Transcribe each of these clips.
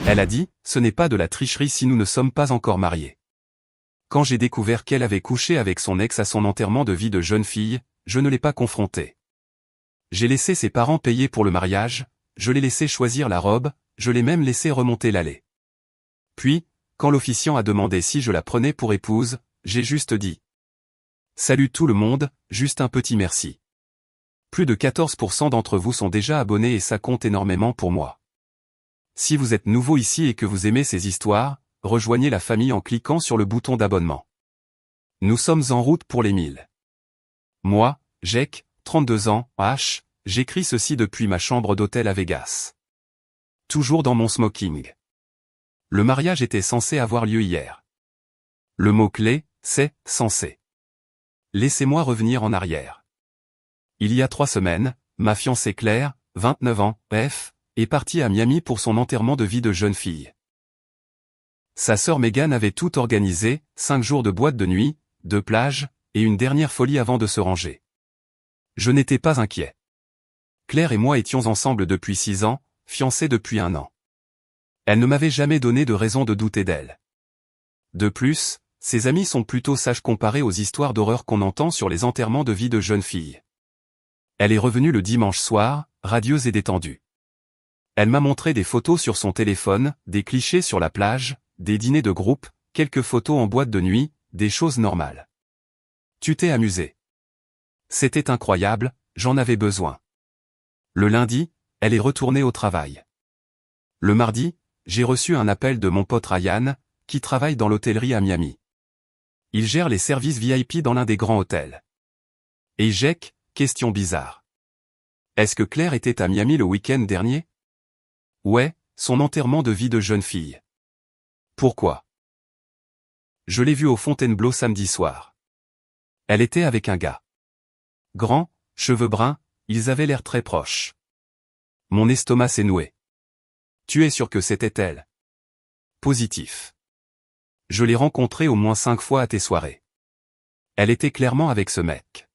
Elle a dit, ce n'est pas de la tricherie si nous ne sommes pas encore mariés. Quand j'ai découvert qu'elle avait couché avec son ex à son enterrement de vie de jeune fille, je ne l'ai pas confrontée. J'ai laissé ses parents payer pour le mariage, je l'ai laissé choisir la robe, je l'ai même laissé remonter l'allée. Puis, quand l'officiant a demandé si je la prenais pour épouse, j'ai juste dit. Salut tout le monde, juste un petit merci. Plus de 14% d'entre vous sont déjà abonnés et ça compte énormément pour moi. Si vous êtes nouveau ici et que vous aimez ces histoires, rejoignez la famille en cliquant sur le bouton d'abonnement. Nous sommes en route pour les 1000. Moi, Jake, 32 ans, j'écris ceci depuis ma chambre d'hôtel à Vegas. Toujours dans mon smoking. Le mariage était censé avoir lieu hier. Le mot-clé, c'est « censé ». Laissez-moi revenir en arrière. Il y a 3 semaines, ma fiancée Claire, 29 ans, est partie à Miami pour son enterrement de vie de jeune fille. Sa sœur Megan avait tout organisé, 5 jours de boîte de nuit, 2 plages, et une dernière folie avant de se ranger. Je n'étais pas inquiet. Claire et moi étions ensemble depuis 6 ans, fiancés depuis 1 an. Elle ne m'avait jamais donné de raison de douter d'elle. De plus, ses amis sont plutôt sages comparés aux histoires d'horreur qu'on entend sur les enterrements de vie de jeunes filles. Elle est revenue le dimanche soir, radieuse et détendue. Elle m'a montré des photos sur son téléphone, des clichés sur la plage, des dîners de groupe, quelques photos en boîte de nuit, des choses normales. Tu t'es amusé. C'était incroyable, j'en avais besoin. Le lundi, elle est retournée au travail. Le mardi, j'ai reçu un appel de mon pote Ryan, qui travaille dans l'hôtellerie à Miami. Il gère les services VIP dans l'un des grands hôtels. Et Jake, question bizarre. Est-ce que Claire était à Miami le week-end dernier? Ouais, son enterrement de vie de jeune fille. Pourquoi? Je l'ai vue au Fontainebleau samedi soir. Elle était avec un gars. Grand, cheveux bruns, ils avaient l'air très proches. Mon estomac s'est noué. Tu es sûr que c'était elle? Positif. Je l'ai rencontrée au moins 5 fois à tes soirées. Elle était clairement avec ce mec.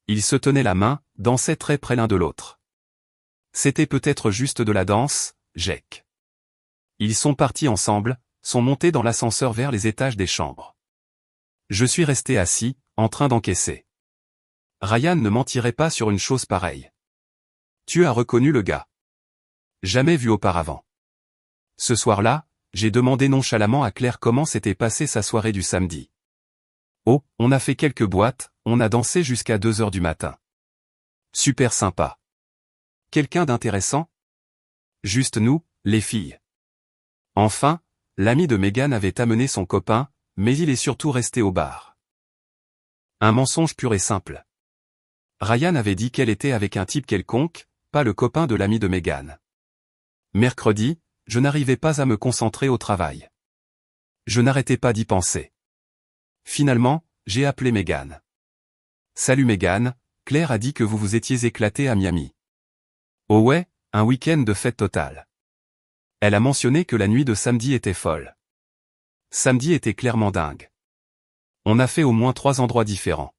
Ils se tenaient la main, dansaient très près l'un de l'autre. C'était peut-être juste de la danse, Jake. Ils sont partis ensemble, sont montés dans l'ascenseur vers les étages des chambres. Je suis resté assis, en train d'encaisser. Ryan ne mentirait pas sur une chose pareille. Tu as reconnu le gars. Jamais vu auparavant. Ce soir-là, j'ai demandé nonchalamment à Claire comment s'était passée sa soirée du samedi. Oh, on a fait quelques boîtes, on a dansé jusqu'à 2 heures du matin. Super sympa. Quelqu'un d'intéressant? Juste nous, les filles. Enfin, l'ami de Megan avait amené son copain, mais il est surtout resté au bar. Un mensonge pur et simple. Ryan avait dit qu'elle était avec un type quelconque, pas le copain de l'ami de Megan. Mercredi, je n'arrivais pas à me concentrer au travail. Je n'arrêtais pas d'y penser. Finalement, j'ai appelé Megan. Salut Megan, Claire a dit que vous vous étiez éclatés à Miami. Oh ouais, un week-end de fête totale. Elle a mentionné que la nuit de samedi était folle. Samedi était clairement dingue. On a fait au moins 3 endroits différents.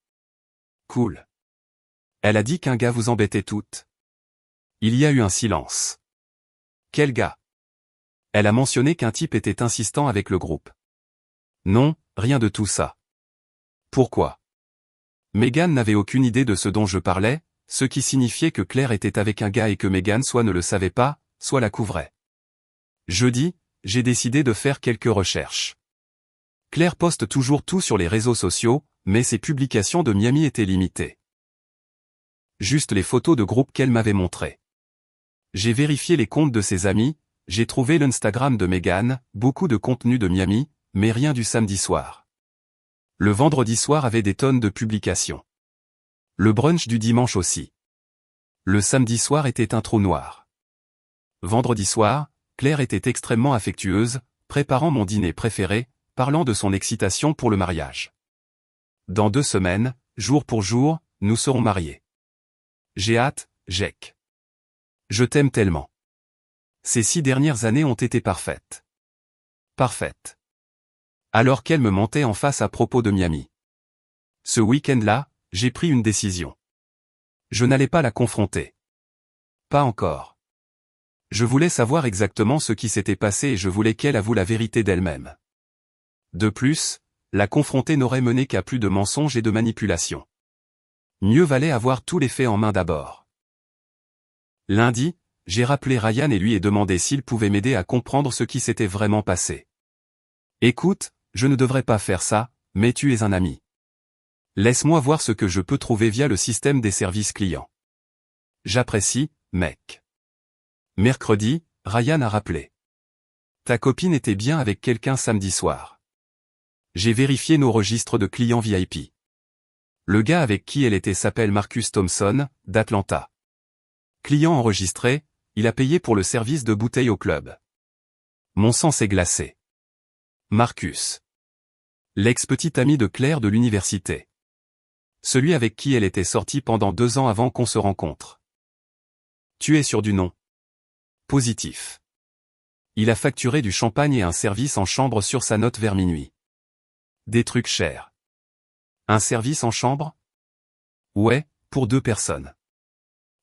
Cool. Elle a dit qu'un gars vous embêtait toutes. Il y a eu un silence. Quel gars? Elle a mentionné qu'un type était insistant avec le groupe. Non, rien de tout ça. Pourquoi? Megan n'avait aucune idée de ce dont je parlais, ce qui signifiait que Claire était avec un gars et que Megan soit ne le savait pas, soit la couvrait. Jeudi, j'ai décidé de faire quelques recherches. Claire poste toujours tout sur les réseaux sociaux, mais ses publications de Miami étaient limitées. Juste les photos de groupe qu'elle m'avait montrées. J'ai vérifié les comptes de ses amis, j'ai trouvé l'Instagram de Megan, beaucoup de contenu de Miami, mais rien du samedi soir. Le vendredi soir avait des tonnes de publications. Le brunch du dimanche aussi. Le samedi soir était un trou noir. Vendredi soir, Claire était extrêmement affectueuse, préparant mon dîner préféré, parlant de son excitation pour le mariage. Dans 2 semaines, jour pour jour, nous serons mariés. J'ai hâte, Jake. Je t'aime tellement. Ces 6 dernières années ont été parfaites. Parfaites. Alors qu'elle me mentait en face à propos de Miami. Ce week-end-là, j'ai pris une décision. Je n'allais pas la confronter. Pas encore. Je voulais savoir exactement ce qui s'était passé et je voulais qu'elle avoue la vérité d'elle-même. De plus, la confronter n'aurait mené qu'à plus de mensonges et de manipulations. Mieux valait avoir tous les faits en main d'abord. Lundi, j'ai rappelé Ryan et lui ai demandé s'il pouvait m'aider à comprendre ce qui s'était vraiment passé. Écoute, je ne devrais pas faire ça, mais tu es un ami. Laisse-moi voir ce que je peux trouver via le système des services clients. J'apprécie, mec. Mercredi, Ryan a rappelé. Ta copine était bien avec quelqu'un samedi soir. J'ai vérifié nos registres de clients VIP. Le gars avec qui elle était s'appelle Marcus Thompson, d'Atlanta. Client enregistré, il a payé pour le service de bouteille au club. Mon sang s'est glacé. Marcus. L'ex-petit ami de Claire de l'université. Celui avec qui elle était sortie pendant 2 ans avant qu'on se rencontre. Tu es sûr du nom? Positif. Il a facturé du champagne et un service en chambre sur sa note vers minuit. Des trucs chers. Un service en chambre? Ouais, pour 2 personnes.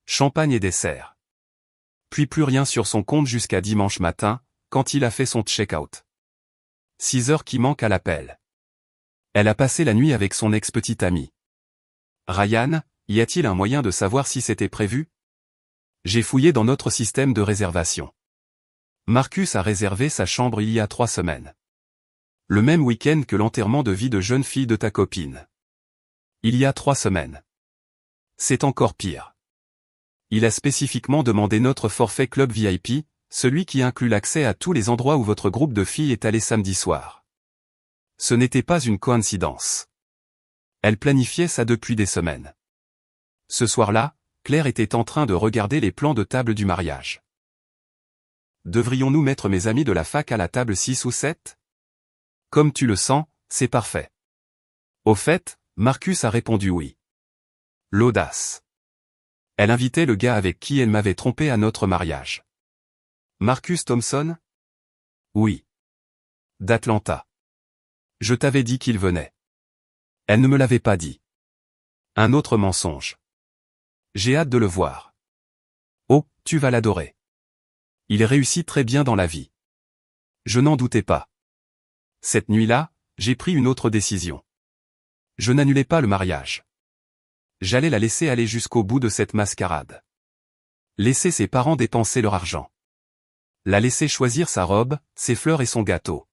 Champagne et dessert. Puis plus rien sur son compte jusqu'à dimanche matin, quand il a fait son check-out. 6 heures qui manquent à l'appel. Elle a passé la nuit avec son ex-petit ami. Ryan, y a-t-il un moyen de savoir si c'était prévu? J'ai fouillé dans notre système de réservation. Marcus a réservé sa chambre il y a 3 semaines. Le même week-end que l'enterrement de vie de jeune fille de ta copine. Il y a 3 semaines. C'est encore pire. Il a spécifiquement demandé notre forfait club VIP, celui qui inclut l'accès à tous les endroits où votre groupe de filles est allé samedi soir. Ce n'était pas une coïncidence. Elle planifiait ça depuis des semaines. Ce soir-là, Claire était en train de regarder les plans de table du mariage. Devrions-nous mettre mes amis de la fac à la table 6 ou 7? Comme tu le sens, c'est parfait. Au fait, Marcus a répondu oui. L'audace. Elle invitait le gars avec qui elle m'avait trompé à notre mariage. Marcus Thompson? Oui. D'Atlanta. Je t'avais dit qu'il venait. Elle ne me l'avait pas dit. Un autre mensonge. J'ai hâte de le voir. Oh, tu vas l'adorer. Il réussit très bien dans la vie. Je n'en doutais pas. Cette nuit-là, j'ai pris une autre décision. Je n'annulais pas le mariage. J'allais la laisser aller jusqu'au bout de cette mascarade. Laisser ses parents dépenser leur argent. La laisser choisir sa robe, ses fleurs et son gâteau.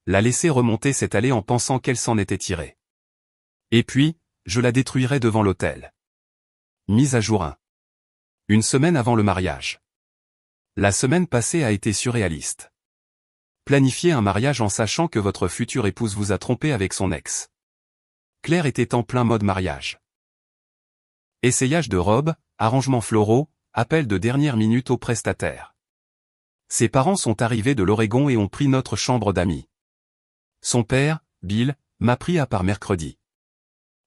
La laisser remonter cette allée en pensant qu'elle s'en était tirée. Et puis, je la détruirais devant l'autel. Mise à jour 1. Une semaine avant le mariage. La semaine passée a été surréaliste. Planifier un mariage en sachant que votre future épouse vous a trompé avec son ex. Claire était en plein mode mariage. Essayage de robes, arrangements floraux, appel de dernière minute au prestataire. Ses parents sont arrivés de l'Oregon et ont pris notre chambre d'amis. Son père, Bill, m'a pris à part mercredi.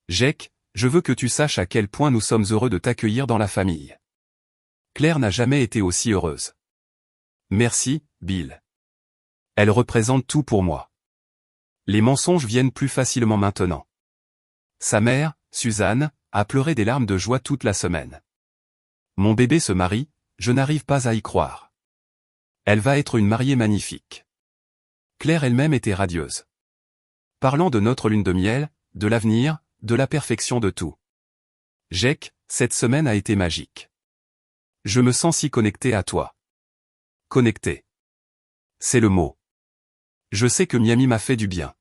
Jake, je veux que tu saches à quel point nous sommes heureux de t'accueillir dans la famille. Claire n'a jamais été aussi heureuse. Merci, Bill. Elle représente tout pour moi. Les mensonges viennent plus facilement maintenant. Sa mère, Suzanne, a pleuré des larmes de joie toute la semaine. Mon bébé se marie, je n'arrive pas à y croire. Elle va être une mariée magnifique. Claire elle-même était radieuse. Parlant de notre lune de miel, de l'avenir, de la perfection de tout. Jake, cette semaine a été magique. Je me sens si connecté à toi. Connecté. C'est le mot. Je sais que Miami m'a fait du bien.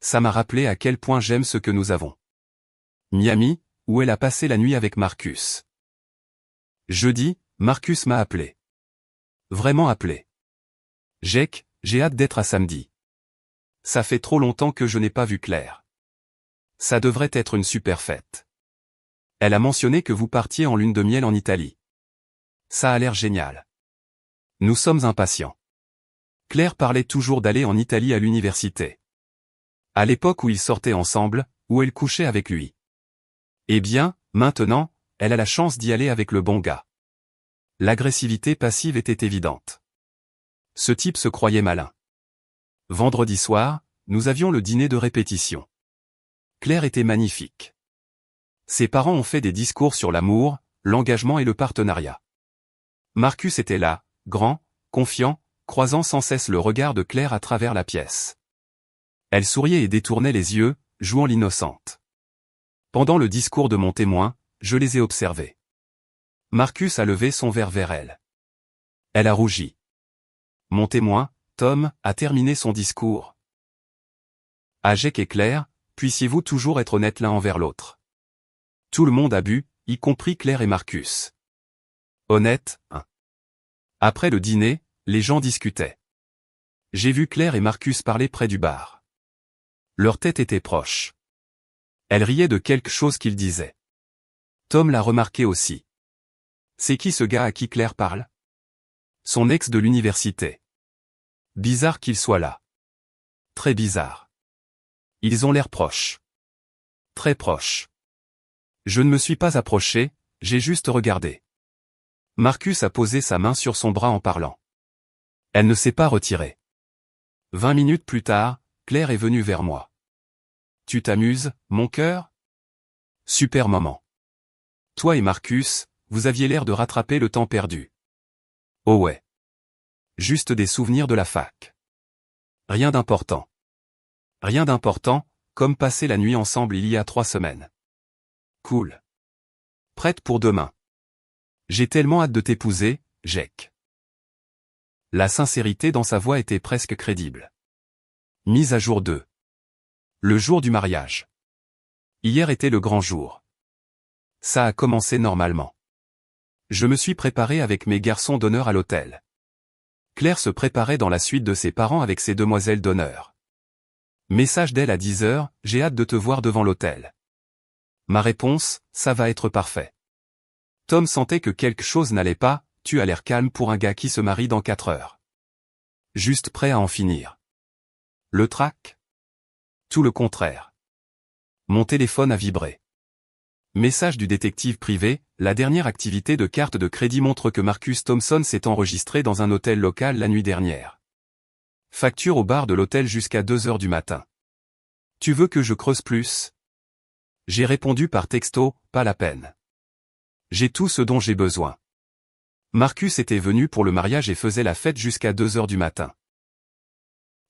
Ça m'a rappelé à quel point j'aime ce que nous avons. Miami, où elle a passé la nuit avec Marcus. Jeudi, Marcus m'a appelé. Vraiment appelé. Jake, j'ai hâte d'être à samedi. Ça fait trop longtemps que je n'ai pas vu Claire. Ça devrait être une super fête. Elle a mentionné que vous partiez en lune de miel en Italie. Ça a l'air génial. Nous sommes impatients. Claire parlait toujours d'aller en Italie à l'université. À l'époque où ils sortaient ensemble, où elle couchait avec lui. Eh bien, maintenant, elle a la chance d'y aller avec le bon gars. L'agressivité passive était évidente. Ce type se croyait malin. Vendredi soir, nous avions le dîner de répétition. Claire était magnifique. Ses parents ont fait des discours sur l'amour, l'engagement et le partenariat. Marcus était là, grand, confiant, croisant sans cesse le regard de Claire à travers la pièce. Elle souriait et détournait les yeux, jouant l'innocente. Pendant le discours de mon témoin, je les ai observés. Marcus a levé son verre vers elle. Elle a rougi. Mon témoin, Tom, a terminé son discours. À Jake et Claire, puissiez-vous toujours être honnêtes l'un envers l'autre. Tout le monde a bu, y compris Claire et Marcus. Honnête, hein. Après le dîner, les gens discutaient. J'ai vu Claire et Marcus parler près du bar. Leurs têtes étaient proches. Elle riait de quelque chose qu'ils disaient. Tom l'a remarqué aussi. C'est qui ce gars à qui Claire parle? Son ex de l'université. Bizarre qu'il soit là. Très bizarre. Ils ont l'air proches. Très proches. Je ne me suis pas approché, j'ai juste regardé. Marcus a posé sa main sur son bras en parlant. Elle ne s'est pas retirée. 20 minutes plus tard, Claire est venue vers moi. Tu t'amuses, mon cœur? Super moment. Toi et Marcus, vous aviez l'air de rattraper le temps perdu. Oh ouais. Juste des souvenirs de la fac. Rien d'important. Rien d'important, comme passer la nuit ensemble il y a 3 semaines. Cool. Prête pour demain. J'ai tellement hâte de t'épouser, Jake. La sincérité dans sa voix était presque crédible. Mise à jour 2. Le jour du mariage. Hier était le grand jour. Ça a commencé normalement. Je me suis préparé avec mes garçons d'honneur à l'hôtel. Claire se préparait dans la suite de ses parents avec ses demoiselles d'honneur. Message d'elle à 10h, j'ai hâte de te voir devant l'hôtel. Ma réponse, ça va être parfait. Tom sentait que quelque chose n'allait pas, tu as l'air calme pour un gars qui se marie dans 4 heures. Juste prêt à en finir. Le trac? Tout le contraire. Mon téléphone a vibré. Message du détective privé, la dernière activité de carte de crédit montre que Marcus Thompson s'est enregistré dans un hôtel local la nuit dernière. Facture au bar de l'hôtel jusqu'à 2h du matin. Tu veux que je creuse plus? J'ai répondu par texto, pas la peine. J'ai tout ce dont j'ai besoin. Marcus était venu pour le mariage et faisait la fête jusqu'à 2h du matin.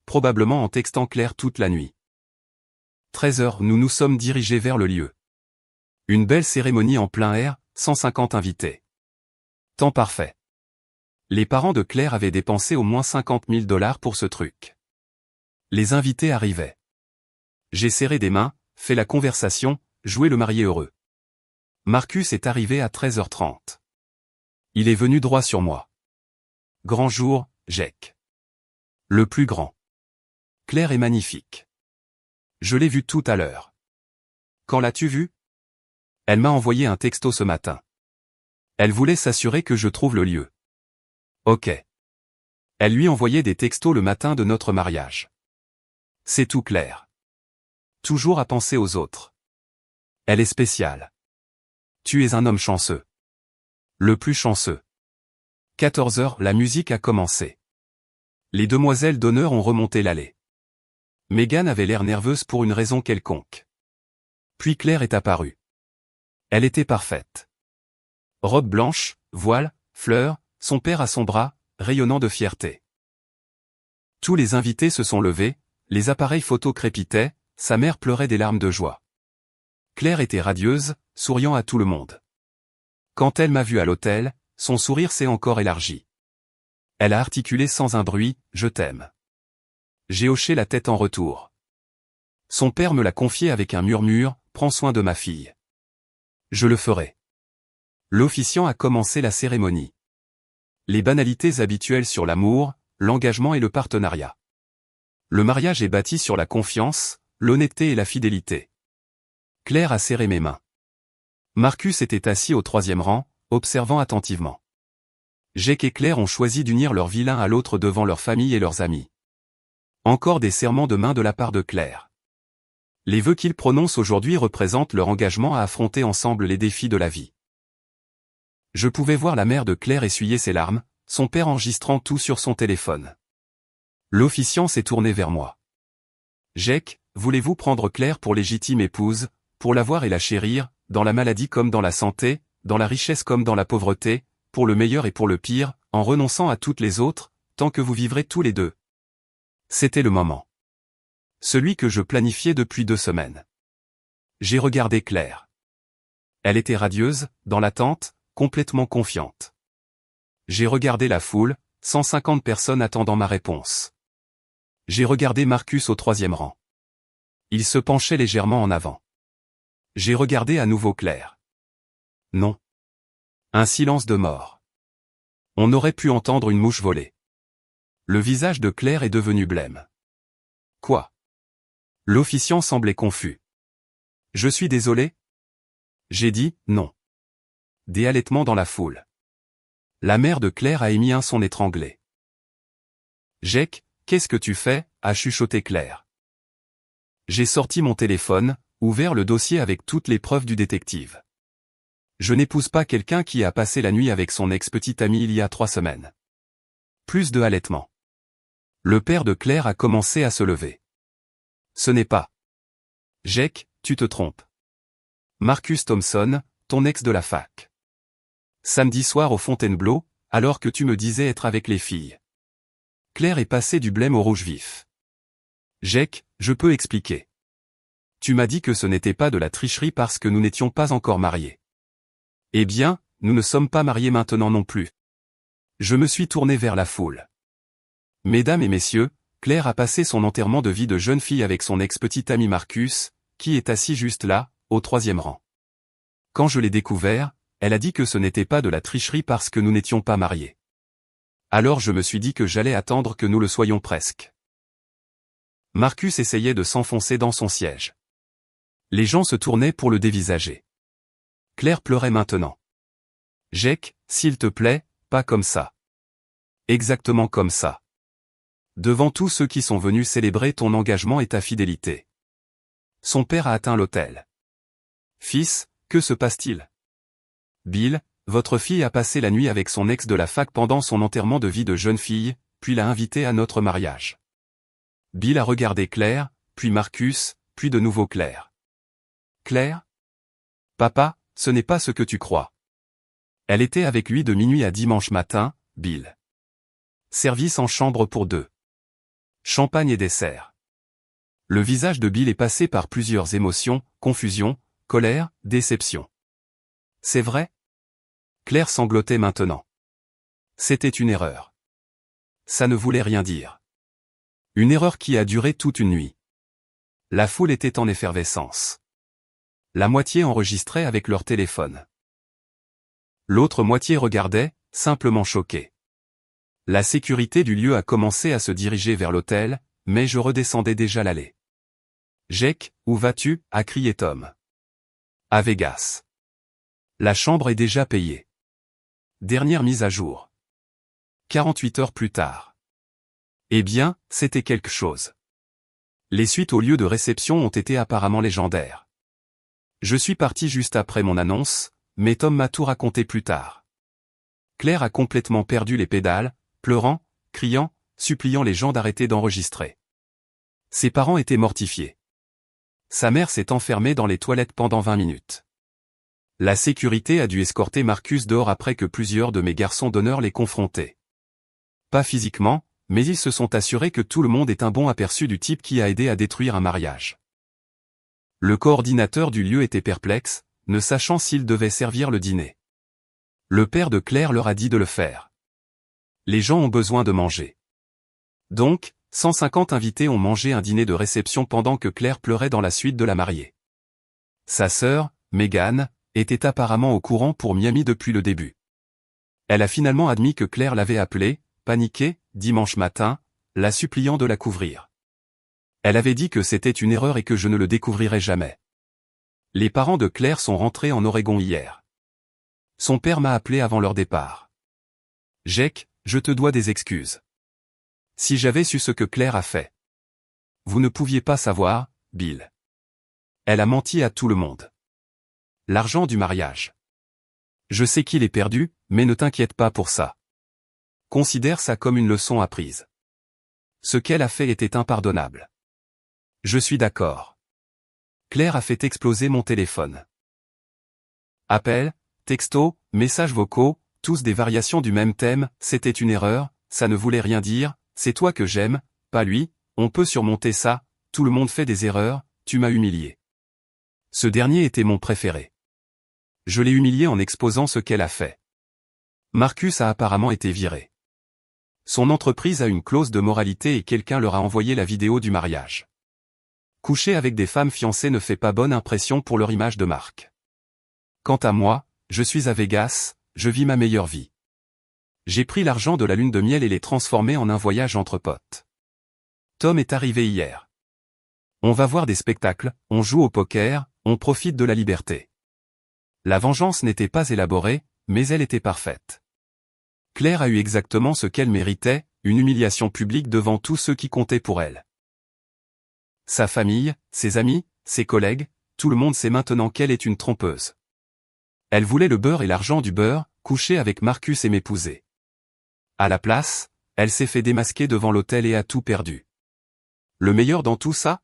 Probablement en textant Claire toute la nuit. 13h, nous nous sommes dirigés vers le lieu. Une belle cérémonie en plein air, 150 invités. Temps parfait. Les parents de Claire avaient dépensé au moins $50 000 pour ce truc. Les invités arrivaient. J'ai serré des mains, fait la conversation, joué le marié heureux. Marcus est arrivé à 13h30. Il est venu droit sur moi. Grand jour, Jake. Le plus grand. Claire est magnifique. Je l'ai vue tout à l'heure. Quand l'as-tu vue? Elle m'a envoyé un texto ce matin. Elle voulait s'assurer que je trouve le lieu. Ok. Elle lui envoyait des textos le matin de notre mariage. C'est tout clair. Toujours à penser aux autres. Elle est spéciale. Tu es un homme chanceux. Le plus chanceux. 14h, la musique a commencé. Les demoiselles d'honneur ont remonté l'allée. Megan avait l'air nerveuse pour une raison quelconque. Puis Claire est apparue. Elle était parfaite. Robe blanche, voile, fleurs, son père à son bras, rayonnant de fierté. Tous les invités se sont levés, les appareils photo crépitaient, sa mère pleurait des larmes de joie. Claire était radieuse, souriant à tout le monde. Quand elle m'a vu à l'hôtel, son sourire s'est encore élargi. Elle a articulé sans un bruit, « Je t'aime ». J'ai hoché la tête en retour. Son père me l'a confié avec un murmure, « Prends soin de ma fille ». Je le ferai. L'officiant a commencé la cérémonie. Les banalités habituelles sur l'amour, l'engagement et le partenariat. Le mariage est bâti sur la confiance, l'honnêteté et la fidélité. Claire a serré mes mains. Marcus était assis au 3e rang, observant attentivement. Jake et Claire ont choisi d'unir leur vie l'un à l'autre devant leur famille et leurs amis. Encore des serments de main de la part de Claire. Les vœux qu'ils prononcent aujourd'hui représentent leur engagement à affronter ensemble les défis de la vie. Je pouvais voir la mère de Claire essuyer ses larmes, son père enregistrant tout sur son téléphone. L'officiant s'est tourné vers moi. « Jake, voulez-vous prendre Claire pour légitime épouse, pour la voir et la chérir, dans la maladie comme dans la santé, dans la richesse comme dans la pauvreté, pour le meilleur et pour le pire, en renonçant à toutes les autres, tant que vous vivrez tous les deux. C'était le moment. Celui que je planifiais depuis 2 semaines. J'ai regardé Claire. Elle était radieuse, dans l'attente, complètement confiante. J'ai regardé la foule, 150 personnes attendant ma réponse. J'ai regardé Marcus au 3e rang. Il se penchait légèrement en avant. J'ai regardé à nouveau Claire. Non. Un silence de mort. On aurait pu entendre une mouche voler. Le visage de Claire est devenu blême. Quoi? L'officiant semblait confus. Je suis désolé? J'ai dit, non. Des halètements dans la foule. La mère de Claire a émis un son étranglé. Jake, qu'est-ce que tu fais? A chuchoté Claire. J'ai sorti mon téléphone, ouvert le dossier avec toutes les preuves du détective. Je n'épouse pas quelqu'un qui a passé la nuit avec son ex-petite amie il y a 3 semaines. Plus de halètements. Le père de Claire a commencé à se lever. Ce n'est pas. Jake, tu te trompes. Marcus Thompson, ton ex de la fac. Samedi soir au Fontainebleau, alors que tu me disais être avec les filles. Claire est passée du blême au rouge vif. Jake, je peux expliquer. Tu m'as dit que ce n'était pas de la tricherie parce que nous n'étions pas encore mariés. Eh bien, nous ne sommes pas mariés maintenant non plus. Je me suis tourné vers la foule. Mesdames et messieurs, Claire a passé son enterrement de vie de jeune fille avec son ex-petit ami Marcus, qui est assis juste là, au 3e rang. Quand je l'ai découvert, elle a dit que ce n'était pas de la tricherie parce que nous n'étions pas mariés. Alors je me suis dit que j'allais attendre que nous le soyons presque. Marcus essayait de s'enfoncer dans son siège. Les gens se tournaient pour le dévisager. Claire pleurait maintenant. Jake, s'il te plaît, pas comme ça. Exactement comme ça. Devant tous ceux qui sont venus célébrer ton engagement et ta fidélité. Son père a atteint l'autel. Fils, que se passe-t-il? Bill, votre fille a passé la nuit avec son ex de la fac pendant son enterrement de vie de jeune fille, puis l'a invité à notre mariage. Bill a regardé Claire, puis Marcus, puis de nouveau Claire. Claire? Papa, ce n'est pas ce que tu crois. Elle était avec lui de minuit à dimanche matin, Bill. Service en chambre pour 2. Champagne et dessert. Le visage de Bill est passé par plusieurs émotions, confusion, colère, déception. C'est vrai? Claire sanglotait maintenant. C'était une erreur. Ça ne voulait rien dire. Une erreur qui a duré toute une nuit. La foule était en effervescence. La moitié enregistrait avec leur téléphone. L'autre moitié regardait, simplement choquée. La sécurité du lieu a commencé à se diriger vers l'hôtel, mais je redescendais déjà l'allée. Jake, où vas-tu? A crié Tom. À Vegas. La chambre est déjà payée. Dernière mise à jour. 48 heures plus tard. Eh bien, c'était quelque chose. Les suites au lieu de réception ont été apparemment légendaires. Je suis parti juste après mon annonce, mais Tom m'a tout raconté plus tard. Claire a complètement perdu les pédales, pleurant, criant, suppliant les gens d'arrêter d'enregistrer. Ses parents étaient mortifiés. Sa mère s'est enfermée dans les toilettes pendant 20 minutes. La sécurité a dû escorter Marcus dehors après que plusieurs de mes garçons d'honneur l'aient confronté. Pas physiquement, mais ils se sont assurés que tout le monde ait un bon aperçu du type qui a aidé à détruire un mariage. Le coordinateur du lieu était perplexe, ne sachant s'il devait servir le dîner. Le père de Claire leur a dit de le faire. Les gens ont besoin de manger. Donc, 150 invités ont mangé un dîner de réception pendant que Claire pleurait dans la suite de la mariée. Sa sœur, Megan, était apparemment au courant pour Miami depuis le début. Elle a finalement admis que Claire l'avait appelée, paniquée, dimanche matin, la suppliant de la couvrir. Elle avait dit que c'était une erreur et que je ne le découvrirais jamais. Les parents de Claire sont rentrés en Oregon hier. Son père m'a appelé avant leur départ. Jake, je te dois des excuses. Si j'avais su ce que Claire a fait. Vous ne pouviez pas savoir, Bill. Elle a menti à tout le monde. L'argent du mariage. Je sais qu'il est perdu, mais ne t'inquiète pas pour ça. Considère ça comme une leçon apprise. Ce qu'elle a fait était impardonnable. Je suis d'accord. Claire a fait exploser mon téléphone. Appels, textos, messages vocaux, tous des variations du même thème, c'était une erreur, ça ne voulait rien dire, c'est toi que j'aime, pas lui, on peut surmonter ça, tout le monde fait des erreurs, tu m'as humilié. Ce dernier était mon préféré. Je l'ai humilié en exposant ce qu'elle a fait. Marcus a apparemment été viré. Son entreprise a une clause de moralité et quelqu'un leur a envoyé la vidéo du mariage. Coucher avec des femmes fiancées ne fait pas bonne impression pour leur image de marque. Quant à moi, je suis à Vegas, je vis ma meilleure vie. J'ai pris l'argent de la lune de miel et l'ai transformé en un voyage entre potes. Tom est arrivé hier. On va voir des spectacles, on joue au poker, on profite de la liberté. La vengeance n'était pas élaborée, mais elle était parfaite. Claire a eu exactement ce qu'elle méritait, une humiliation publique devant tous ceux qui comptaient pour elle. Sa famille, ses amis, ses collègues, tout le monde sait maintenant qu'elle est une trompeuse. Elle voulait le beurre et l'argent du beurre, coucher avec Marcus et m'épouser. À la place, elle s'est fait démasquer devant l'hôtel et a tout perdu. Le meilleur dans tout ça?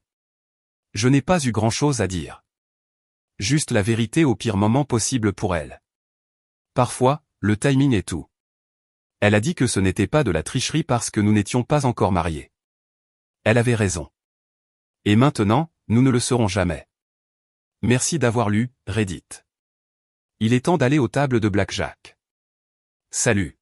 Je n'ai pas eu grand-chose à dire. Juste la vérité au pire moment possible pour elle. Parfois, le timing est tout. Elle a dit que ce n'était pas de la tricherie parce que nous n'étions pas encore mariés. Elle avait raison. Et maintenant, nous ne le serons jamais. Merci d'avoir lu, Reddit. Il est temps d'aller aux tables de blackjack. Salut.